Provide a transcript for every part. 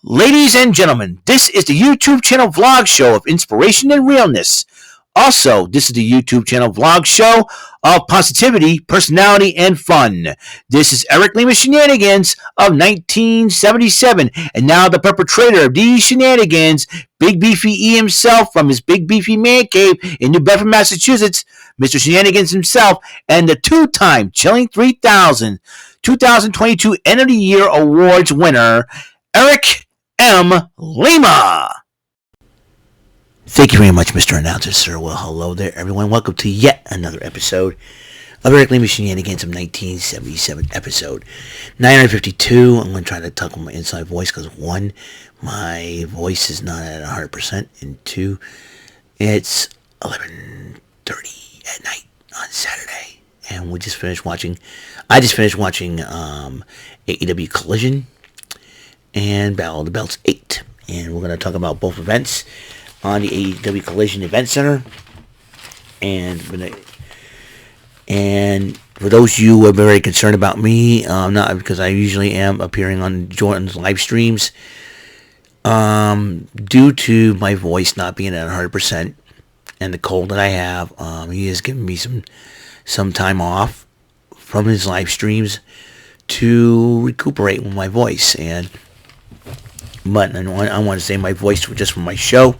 Ladies and gentlemen, this is the YouTube channel vlog show of inspiration and realness. Also, this is the YouTube channel vlog show of positivity, personality, and fun. This is Eric Lima Shenanigans of 1977, and now the perpetrator of these shenanigans, Big Beefy E himself from his Big Beefy Man Cave in New Bedford, Massachusetts, Mr. Shenanigans himself, and the two-time Chilling 3000 2022 End of the Year Awards winner, Eric M. Lima. Thank you very much, Mr. Announcer, sir. Well, hello there, everyone. Welcome to yet another episode of Eric Lima Shenanigans of 1977, episode 952. I'm going to try to talk with my inside voice because, one, my voice is not at 100%, and two, it's 11:30 at night on Saturday, and I just finished watching AEW Collision and Battle of the Belts 8. And we're going to talk about both events on the AEW Collision Event Center. And for those of you who are very concerned about me, not because I usually am appearing on Jordan's live streams, due to my voice not being at 100% and the cold that I have, he has given me some time off from his live streams to recuperate with my voice. But I want to say my voice just for my show,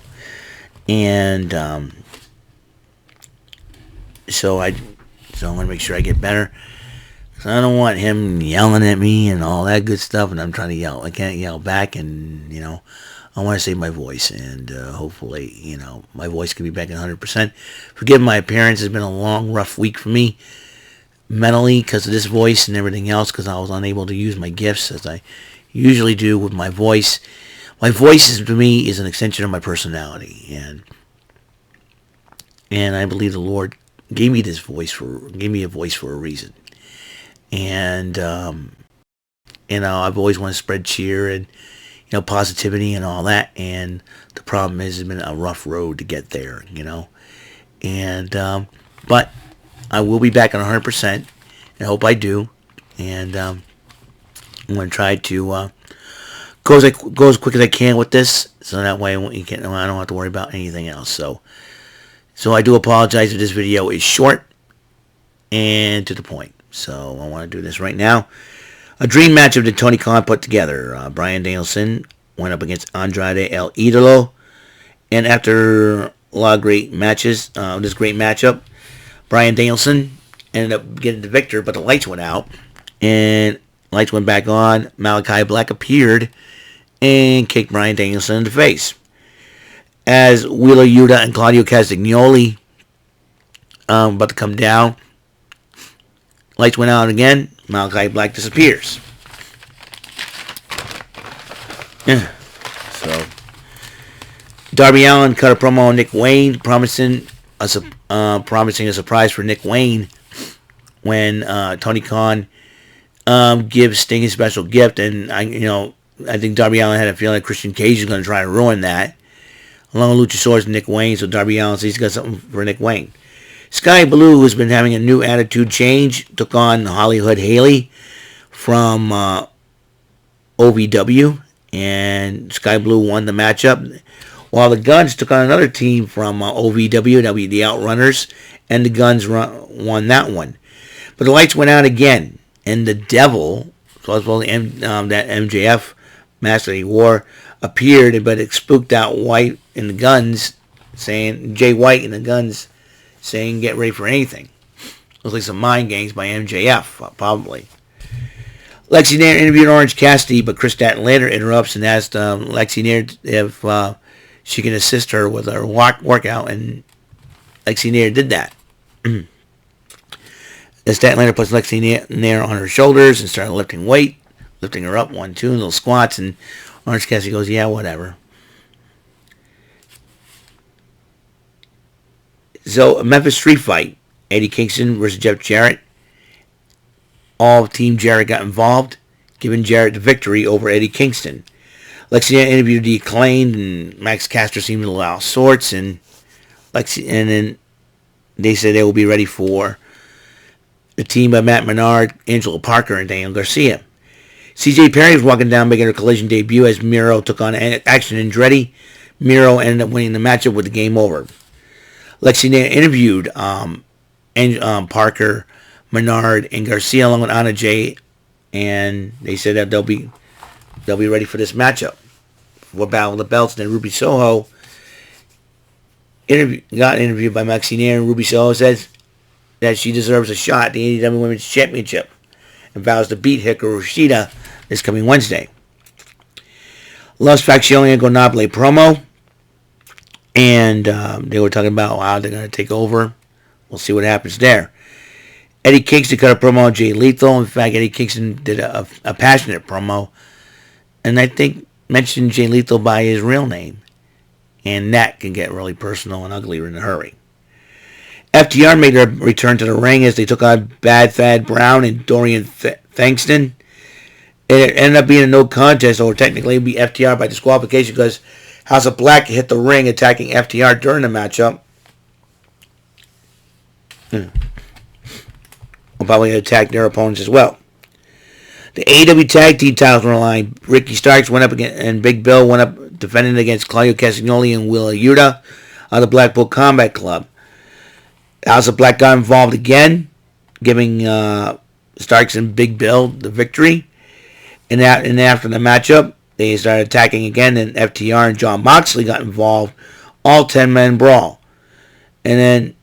and so I want to make sure I get better. So I don't want him yelling at me and all that good stuff, and I'm trying to yell. I can't yell back, and I want to save my voice, and hopefully my voice can be back at 100%. Forgive my appearance; it's been a long, rough week for me mentally because of this voice and everything else, because I was unable to use my gifts as I usually do with my voice. My voice to me is an extension of my personality, and I believe the Lord gave me a voice for a reason. And I've always wanted to spread cheer and positivity and all that. And the problem is, it's been a rough road to get there. But I will be back on 100%. I hope I do. And I'm going to try to go as quick as I can with this, so that way I don't have to worry about anything else. So I do apologize if this video is short and to the point. So I want to do this right now. A dream matchup that Tony Khan put together. Bryan Danielson went up against Andrade El Idolo, and after a lot of great matches, this great matchup, Bryan Danielson ended up getting the victor, but the lights went out, and lights went back on. Malachi Black appeared and kicked Bryan Danielson in the face. As Wheeler Yuta and Claudio Castagnoli about to come down, lights went out again. Malachi Black disappears. So Darby Allin cut a promo on Nick Wayne, promising a surprise for Nick Wayne when Tony Khan gives Sting a special gift, and I think Darby Allin had a feeling that Christian Cage is going to try to ruin that, along with Luchasaurus and Nick Wayne. So Darby Allin says he's got something for Nick Wayne. Sky Blue, who's been having a new attitude change, took on Hollywood Haley from OVW, and Sky Blue won the matchup, while the Guns took on another team from OVW, that would be the Outrunners, and the Guns won that one. But the lights went out again, and the Devil, so as well that MJF mask that he wore, appeared, but it spooked out White and the Guns, saying, Jay White and the Guns, saying, get ready for anything. Looks like some mind games by MJF, probably. Lexi Nair interviewed Orange Cassidy, but Chris Statlander interrupts and asked Lexi Nair if she can assist her with her workout, and Lexi Nair did that. As Statlander puts Lexi Nair on her shoulders and started lifting her up, 1, 2, little squats, and Orange Cassidy goes, yeah, whatever. So, a Memphis Street Fight, Eddie Kingston versus Jeff Jarrett. All of Team Jarrett got involved, giving Jarrett the victory over Eddie Kingston. Lexi interviewed the Acclaimed, and Max Caster seemed a little out of sorts, and then they said they will be ready for the team by Matt Menard, Angelo Parker, and Daniel Garcia. CJ Perry was walking down making her collision debut as Miro took on Action Andretti. Miro ended up winning the matchup with the game over. Lexi interviewed Parker, Menard, and Garcia along with Anna Jay, and they said that they'll be ready for this matchup for Battle of the Belts. And then Ruby Soho got interviewed by Maxine, and Ruby Soho says that she deserves a shot at the AEW Women's Championship and vows to beat Hikaru Shida this coming Wednesday. Los Faccioni and Gonable promo, and they were talking about how they're going to take over. We'll see what happens there. Eddie Kingston cut a promo on Jay Lethal. In fact, Eddie Kingston did a passionate promo, and I think mentioned Jay Lethal by his real name. And that can get really personal and ugly in a hurry. FTR made their return to the ring as they took on Bad Thad Brown and Dorian Thankston. It ended up being a no contest, or technically it would be FTR by disqualification because House of Black hit the ring attacking FTR during the matchup. Will probably attack their opponents as well. The AEW Tag Team titles were on the line. Ricky Starks went up against, and Big Bill went up defending against Claudio Castagnoli and Will Yuta of the Blackpool Combat Club. House of Black got involved again, giving Starks and Big Bill the victory. And after the matchup, they started attacking again, and FTR and Jon Moxley got involved. All 10-man brawl. And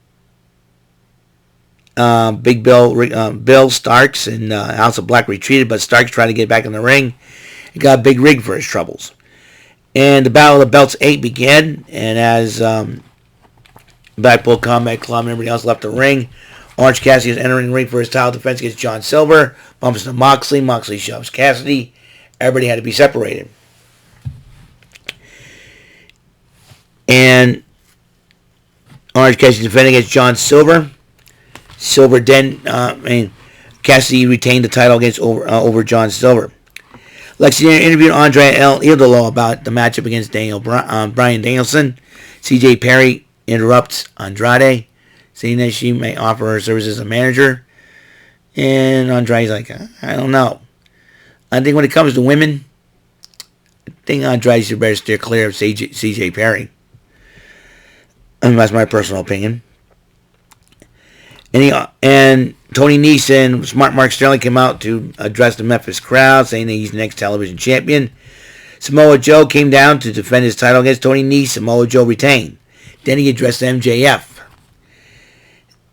then Big Bill, Starks, and House of Black retreated, but Starks tried to get back in the ring. He got a big rig for his troubles. And the Battle of the Belts 8 began, and as Blackpool Combat Club and everybody else left the ring, Orange Cassidy is entering the ring for his title defense against John Silver. Bumps into Moxley. Moxley shoves Cassidy. Everybody had to be separated. And Orange Cassidy defending against John Silver. Silver then, Cassidy retained the title against over John Silver. Lexi interviewed Andre El Idolo about the matchup against Bryan Danielson. CJ Perry interrupts Andrade, saying that she may offer her services as a manager. And Andrade's like, I don't know. I think when it comes to women, I think Andrade should better steer clear of CJ Perry. And that's my personal opinion. And Tony Nese, Smart Mark Sterling came out to address the Memphis crowd, saying that he's the next television champion. Samoa Joe came down to defend his title against Tony Nese. Samoa Joe retained. Then he addressed MJF.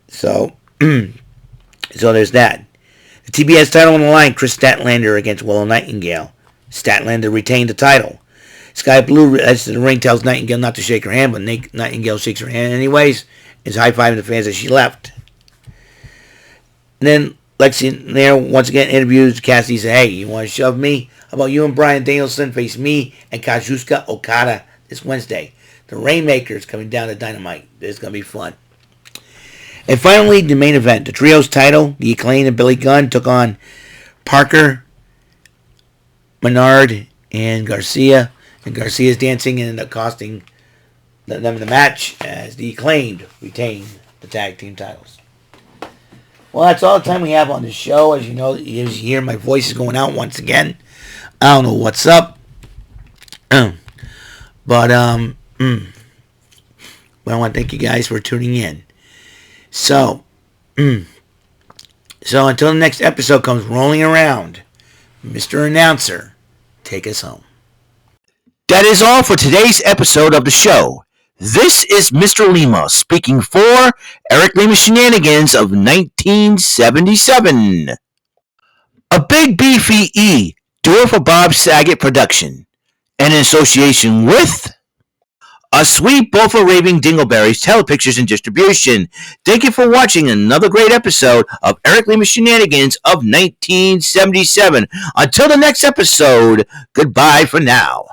So there's that. The TBS title on the line, Chris Statlander against Willow Nightingale. Statlander retained the title. Sky Blue, as the ring, tells Nightingale not to shake her hand, but Nightingale shakes her hand anyways. Is high-fiving the fans as she left. And then Lexi there once again interviews Cassidy. Says, hey, you want to shove me? How about you and Bryan Danielson face me and Kazuchika Okada this Wednesday? The Rainmaker's coming down to Dynamite. This is going to be fun. And finally, the main event. The Trios title, the Acclaim and Billy Gunn took on Parker, Menard, and Garcia. And Garcia's dancing and ended up costing them the match as the Acclaimed retained the tag team titles. Well, that's all the time we have on this show. As you know, as you hear, my voice is going out once again. I don't know what's up. But I want to thank you guys for tuning in. So until the next episode comes rolling around, Mr. Announcer, take us home. That is all for today's episode of the show. This is Mr. Lima speaking for Eric Lima Shenanigans of 1977. A Big Beefy E, do for Bob Saget production, and in association with A Sweet Bowl for Raving Dingleberries Telepictures and Distribution. Thank you for watching another great episode of Eric Lima Shenanigans of 1977. Until the next episode, goodbye for now.